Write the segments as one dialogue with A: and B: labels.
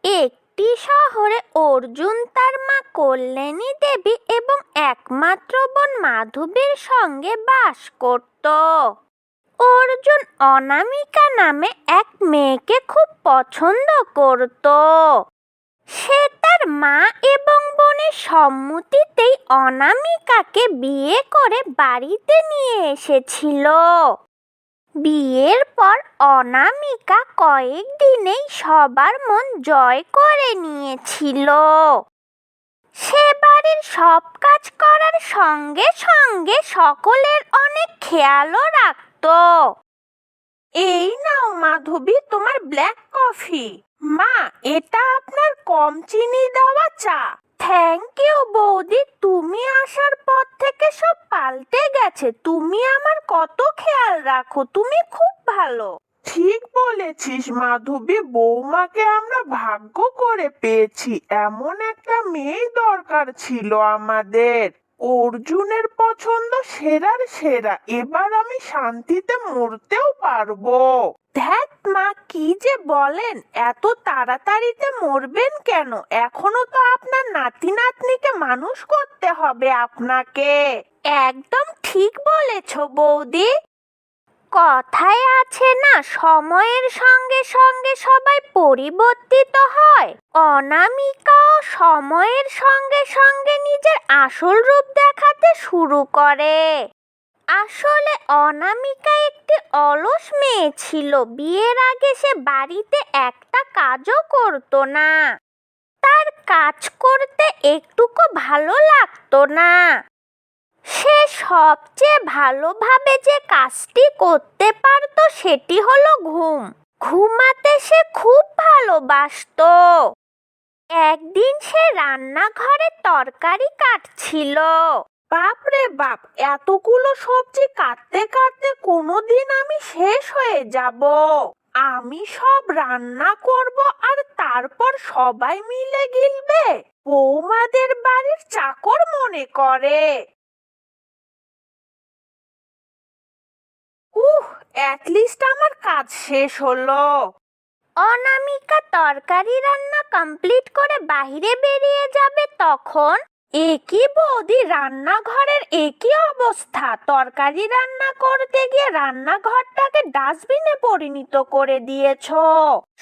A: একটি শহরে অর্জুন, তার মা কল্যাণী দেবী এবং একমাত্র বোন মাধবীর সঙ্গে বাস করত। অর্জুন অনামিকা নামে এক মেয়েকে খুব পছন্দ করত। সে তার মা এবং বোনের সম্মতিতেই অনামিকাকে বিয়ে করে বাড়িতে নিয়ে এসেছিল। বিয়ের পর অনামিকা কয়েকদিনেই সবার মন জয় করে নিয়েছিল। সে বাড়ির সব কাজ করার সঙ্গে সঙ্গে সকলের অনেক খেয়ালও রাখতো।
B: এই নাও মাধবী, তোমার ব্ল্যাক কফি। মা, এটা আপনার কম চিনি দেওয়া চা।
A: থ্যাংক ইউ বৌদি, তুমি আসার পর থেকে সব পাল্টে গেছে। তুমি আমার কত খেয়াল রাখো, তুমি খুব ভালো।
B: ঠিক বলেছিস মাধবী, বৌমাকে আমরা ভাগ্য করে পেয়েছি। এমন একটা মেয়ে দরকার ছিল আমাদের। অর্জুনের পছন্দ সেরার সেরা, এবার আমি শান্তিতে মরতেও পারবো।
A: ধ্যাৎ মা, কি যে বলেন, এত তাড়াতাড়িতে মরবেন কেন? এখনো তো আপনার নাতি নাতনিকে মানুষ করতে হবে আপনাকে। একদম ঠিক বলেছ বৌদি। কথায় আছে না, সময়ের সঙ্গে সঙ্গে সবাই পরিবর্তিত হয়। অনামিকাও সময়ের সঙ্গে সঙ্গে নিজের আসল রূপ দেখাতে শুরু করে। আসলে অনামিকা একটি অলস মেয়ে ছিল। বিয়ের আগে সে বাড়িতে একটা কাজও করতো না। তার কাজ করতে একটুকু ভালো লাগতো না। সে সবচেয়ে ভালোভাবে যে কাজটি করতে পারতো সেটি হলো ঘুম। ঘুমাতে সে খুব ভালোবাসতো। একদিন সে রান্নাঘরে তরকারি কাটছিল।
B: বাপরে বাপ, এতগুলো সবজি কাটতে কাটতে কোনোদিন আমি শেষ হয়ে যাব। আমি সব রান্না করব আর তারপর সবাই মিলে গিলবে। বৌমাদের বাড়ির চাকর মনে করে। অ্যাটলিস্ট আমার কাজ শেষ হলো।
A: অনামিকা তরকারি রান্না কমপ্লিট করে বাইরে বেরিয়ে যাবে, তখন একই বৌদি, রান্নাঘরের একই অবস্থা। তরকারি রান্না করতে গিয়ে রান্নাঘরটাকে ডাস্টবিনে পরিণত করে দিয়েছো।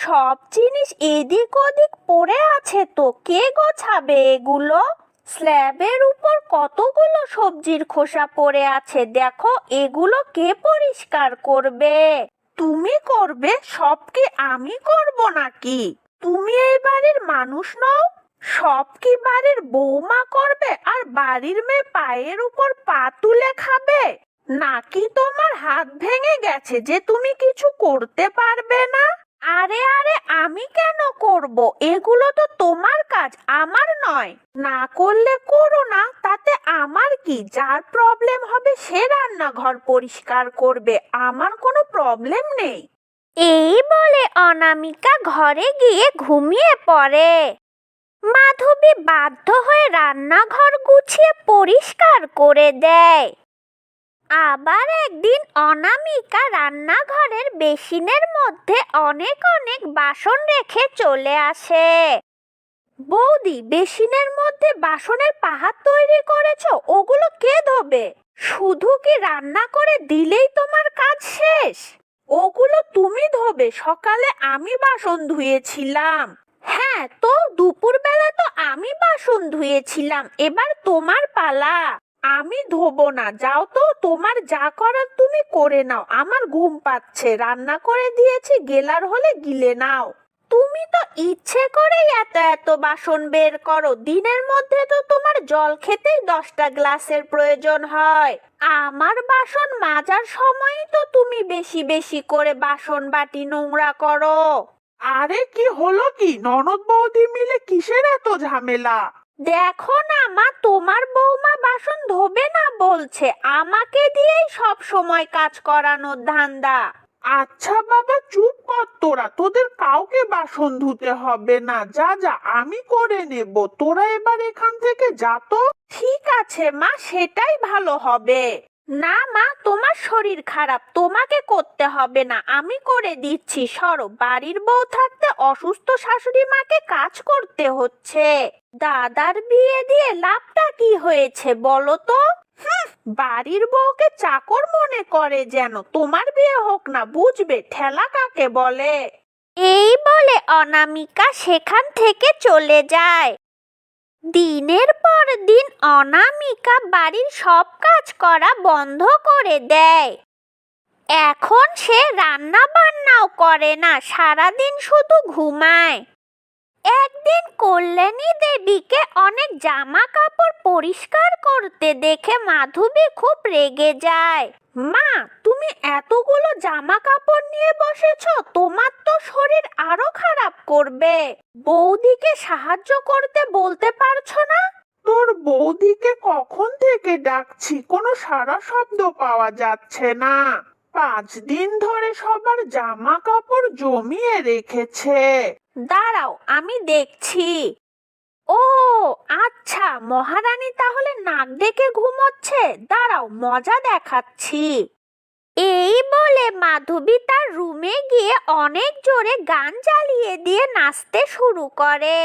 A: সব জিনিস এদিক ওদিক পড়ে আছে, তো কে গোছাবে এগুলো? স্ল্যাবের উপর কতগুলো সবজির খোসা পড়ে আছে, দেখো, এগুলো কে পরিষ্কার করবে?
B: তুমি করবে? সব কি আমি করব নাকি? তুমি এই বাড়ির মানুষ নও? সব কি বাড়ির বৌমা করবে আর বাড়ির মেয়ে পায়ের উপর পা তুলে খাবে? নাকি তোমার হাত ভেঙে গেছে যে তুমি কিছু করতে পারবে না?
A: আরে আরে, আমি কেন করব? এগুলো তো তোমার কাজ, আমার নয়।
B: না করলে করো না, তাতে আমার কি? যার প্রবলেম হবে সে রান্নাঘর পরিষ্কার করবে, আমার কোনো প্রবলেম নেই।
A: এই বলে অনামিকা ঘরে গিয়ে ঘুমিয়ে পড়ে। মাধবী বাধ্য হয়ে রান্নাঘর গুছিয়ে পরিষ্কার করে দেয়। আবার একদিন অনামিকা রান্নাঘরের বেসিনের মধ্যে অনেক অনেক বাসন রেখে চলে আসে।
B: বৌদি, বেসিনের মধ্যে বাসনের পাহাড় তৈরি করেছো, ওগুলো কে ধোবে? শুধু কি রান্না করে দিলেই তোমার কাজ শেষ? ওগুলো তুমি ধোবে। সকালে আমি বাসন ধুয়েছিলাম।
A: হ্যাঁ, তো দুপুরবেলা তো আমি বাসন ধুয়েছিলাম, এবার তোমার পালা।
B: আমি ধোবো না, যাও তো, তোমার যা করার তুমি করে নাও। আমার ঘুম পাচ্ছে, রান্না করে দিয়েছি, গেলার হলে গিলে নাও।
A: তুমি তো ইচ্ছে করেই এত এত বাসন বের করো। দিনের মধ্যে তো তোমার জল খেতেই 10টা গ্লাসের প্রয়োজন হয়। আমার বাসন মাজার সময়ই তো তুমি বেশি বেশি করে বাসন বাটি নোংরা করো।
B: আরে কি হলো কি? ননদ বৌদি মিলে কিসের এত ঝামেলা?
A: দেখো না মা, তোমার বৌমা বাসন ধোবে না বলছে। আমাকে দিয়েই সব সময় কাজ করানোর ধান্দা।
B: আচ্ছা বাবা, চুপ কর তোরা। তোদের কাউকে বাসন ধুতে হবে না। যা যা, আমি করে নেব। তোরা এবার এখান থেকে যা তো।
A: ঠিক আছে মা, সেটাই ভালো হবে।
B: না মা, তোমার শরীর খারাপ, তোমাকে করতে হবে না, আমি করে দিচ্ছি। সরো, বাড়ির বউ থাকতে অসুস্থ শাশুড়ি মাকে কাজ করতে হচ্ছে। দাদার বিয়ে দিয়ে লাভটা কি হয়েছে বলো তো? বাড়ির বউকে চাকর মনে করে যেন। তোমার বিয়ে হোক না, বুঝবে ঠেলা কাকে বলে। এই বলে অনামিকা সেখান থেকে চলে যায়। দিনের পর দিন অনামিকা বাড়ির সব কাজ করা বন্ধ করে দেয়। এখন সে রান্না বান্নাও করে না, সারাদিন শুধু ঘুমায়। একদিন কল্যাণী দেবীকে অনেক জামা কাপড় পরিষ্কার করতে দেখে মাধবী খুব রেগে যায়। মা, তুমি এতগুলো জামা কাপড় নিয়ে বসেছো, তোমার তো শরীর আরো খারাপ করবে। বৌদিকে সাহায্য করতে বলতে পারছো না?
A: তোর বৌদিকে কখন থেকে ডাকছি, কোনো সাড়া শব্দ পাওয়া যাচ্ছে না। 5 দিন ধরে সবার জামা কাপড় জমিয়ে রেখেছে।
B: দাঁড়াও, আমি দেখছি। ও আচ্ছা, মহারানী তাহলে নাক ডেকে ঘুমোচ্ছে। দাঁড়াও, মজা দেখাচ্ছি। এই বলে মাধবী তার রুমে গিয়ে অনেক জোরে গান চালিয়ে দিয়ে নাচতে শুরু করে।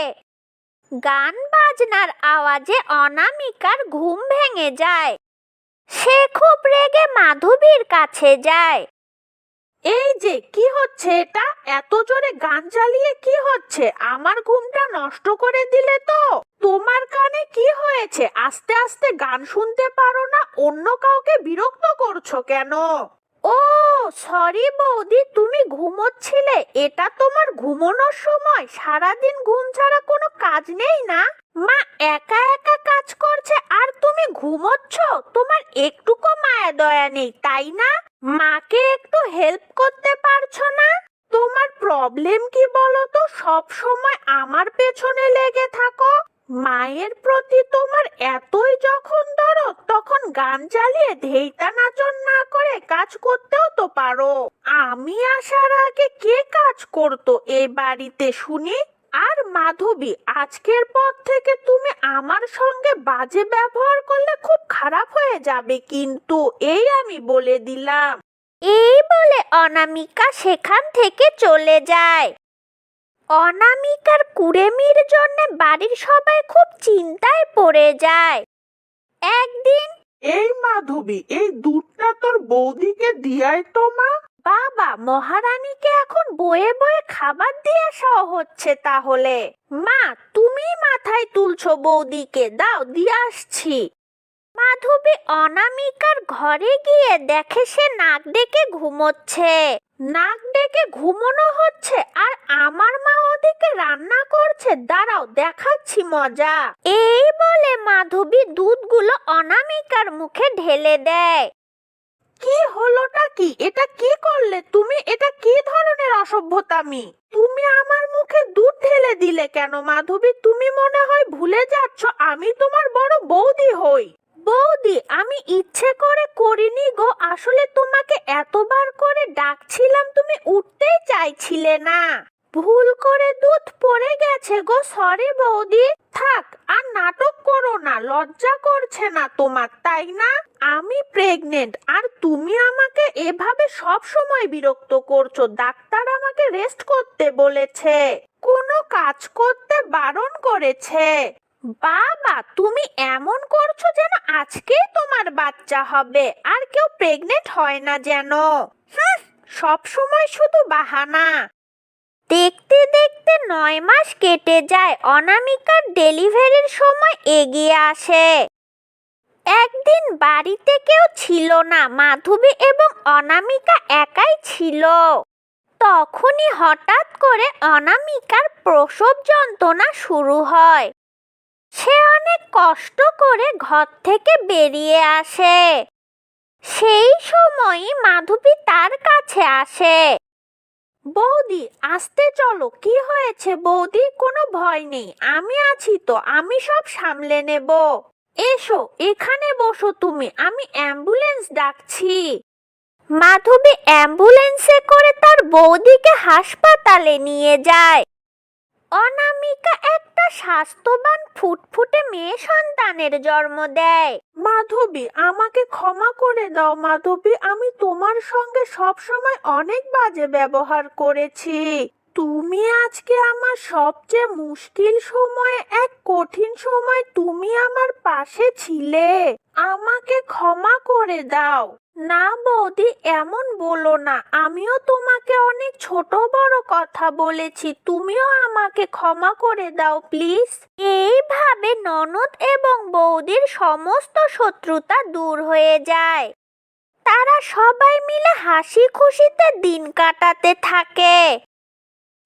B: গান বাজনার আওয়াজে অনামিকার ঘুম ভেঙে যায়। সে খুব রেগে মাধবীর কাছে যায়।
A: এই যে কি হচ্ছে এটা? এত জোরে গান চালিয়ে কি হচ্ছে? আমার ঘুমটা নষ্ট করে দিলে তো। তোমার কানে কি হয়েছে? আস্তে আস্তে গান শুনতে পারো না? অন্য কাউকে বিরক্ত করছো কেন?
B: ও সরি বৌদি, তুমি ঘুমোচ্ছিলে। এটা তোমার ঘুমানোর সময়? সারাদিন ঘুম ছাড়া কোনো কাজ নেই না? মা একা একা কাজ করছে আর তুমি ঘুমোচ্ছ? তোমার একটুকু মায়া দয়া নেই, তাই না? মাকে একটু হেল্প করতে পারছো না?
A: তোমার প্রবলেম কি বলো তো? সব সময় আমার পেছনে লেগে থাকো। মায়ের প্রতি তোমার এতই যখন দরদ, তখন গান চালিয়ে ধেইতা নাচন না করে কাজ করতেও তো পারো। আমি আসার আগে কে কাজ করতো এ বাড়িতে শুনি? আর মাধবী, আজকের পর থেকে তুমি আমার সঙ্গে বাজে ব্যবহার করলে খুব খারাপ হয়ে যাবে কিন্তু, এই আমি বলে দিলাম।
B: এই বলে অনামিকা সেখান থেকে চলে যায়। অনামিকার কুড়েমির জন্য বাড়ির সবাই খুব চিন্তায় পড়ে যায়। একদিন,
A: এই মাধবী, এই দুধটা তোর বৌদিকে দিয়াই তো মা।
B: বাবা, মহারানীকে এখন বয়ে বয়ে খাবার দিয়ে আসা হচ্ছে তাহলে? মা, তুমি মাথায় তুলছো বৌদিকে, দাও দিয়ে আসছি। মাধবী অনামিকার ঘরে গিয়ে দেখে সে নাক ডেকে ঘুমোচ্ছে। নাক ডেকে ঘুমোনো হচ্ছে আর আমার মা ওদিকে রান্না করছে। দাঁড়াও, দেখাচ্ছি মজা। এই বলে মাধবী দুধগুলো অনামিকার মুখে ঢেলে দেয়।
A: কি হলোটা কি? এটা কি করলে তুমি? এটা কি ধরনের অসভ্যতামি? তুমি আমার মুখে দুধ ঢেলে দিলে কেন মাধবী? তুমি মনে হয় ভুলে যাচ্ছ আমি তোমার বড় বৌদি হই।
B: বৌদি, আমি ইচ্ছে করে করিনি গো। আসলে তোমাকে এতবার করে ডাকছিলাম, তুমি উঠতেই চাইছিলে না। ভুল করে দুধ পড়ে গেছে গো, সরি বৌদি।
A: থাক, আর নাটক করো না। লজ্জা করছে না তোমার, তাই না? আমি প্রেগনেন্ট আর তুমি আমাকে এভাবে সব সময় বিরক্ত করছো। ডাক্তার আমাকে রেস্ট করতে বলেছে, কোনো কাজ করতে বারণ করেছে।
B: বাবা, তুমি এমন করছো যেন আজকেই তোমার বাচ্চা হবে, আর কেউ প্রেগনেন্ট হয় না যেন।
A: সব সময় শুধু বাহানা।
B: দেখতে দেখতে 9 মাস কেটে যায়। অনামিকার ডেলিভারির সময় এগিয়ে আসে। একদিন বাড়িতে কেউ ছিল না, মাধবী এবং অনামিকা একাই ছিল। তখনই হঠাৎ করে অনামিকার প্রসব যন্ত্রণা শুরু হয়। সে অনেক কষ্ট করে ঘর থেকে বেরিয়ে আসে। সেই সময়ই মাধবী তার কাছে আসে।
A: বৌদি, আসতে চলো। কি হয়েছে বৌদি? কোনো ভয় নেই, আমি আছি তো, আমি সব সামলে নেব। এসো, এখানে বসো তুমি, আমি অ্যাম্বুলেন্স ডাকছি।
B: মাধবী অ্যাম্বুলেন্সে করে তার বৌদিকে হাসপাতালে নিয়ে যায়।
C: অনামিকা একটা স্বাস্থ্যবান ফুটফুটে মেয়ে সন্তানের জন্ম দেয়।
A: মাধবী, আমাকে ক্ষমা করে দাও মাধবী, আমি তোমার সঙ্গে সব সময় অনেক বাজে ব্যবহার করেছি। তুমি আজকে আমার সবচেয়ে মুশকিল সময়ে, এক কঠিন সময় তুমি আমার পাশে ছিলে। আমাকে ক্ষমা করে দাও।
B: না বৌদি, এমন বলো না, আমিও তোমাকে অনেক ছোট বড় কথা বলেছি, তুমিও আমাকে ক্ষমা করে দাও প্লিজ।
C: এইভাবে ননদ এবং বৌদির সমস্ত শত্রুতা দূর হয়ে যায়। তারা সবাই মিলে হাসি খুশিতে দিন কাটাতে থাকে।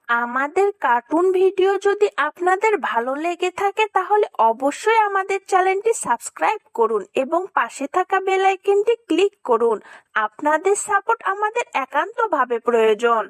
A: আমাদের কার্টুন ভিডিও যদি আপনাদের ভালো লেগে থাকে তাহলে অবশ্যই আমাদের চ্যানেলটি সাবস্ক্রাইব করুন এবং পাশে থাকা বেল আইকনটি ক্লিক করুন। আপনাদের সাপোর্ট আমাদের একান্তভাবে প্রয়োজন।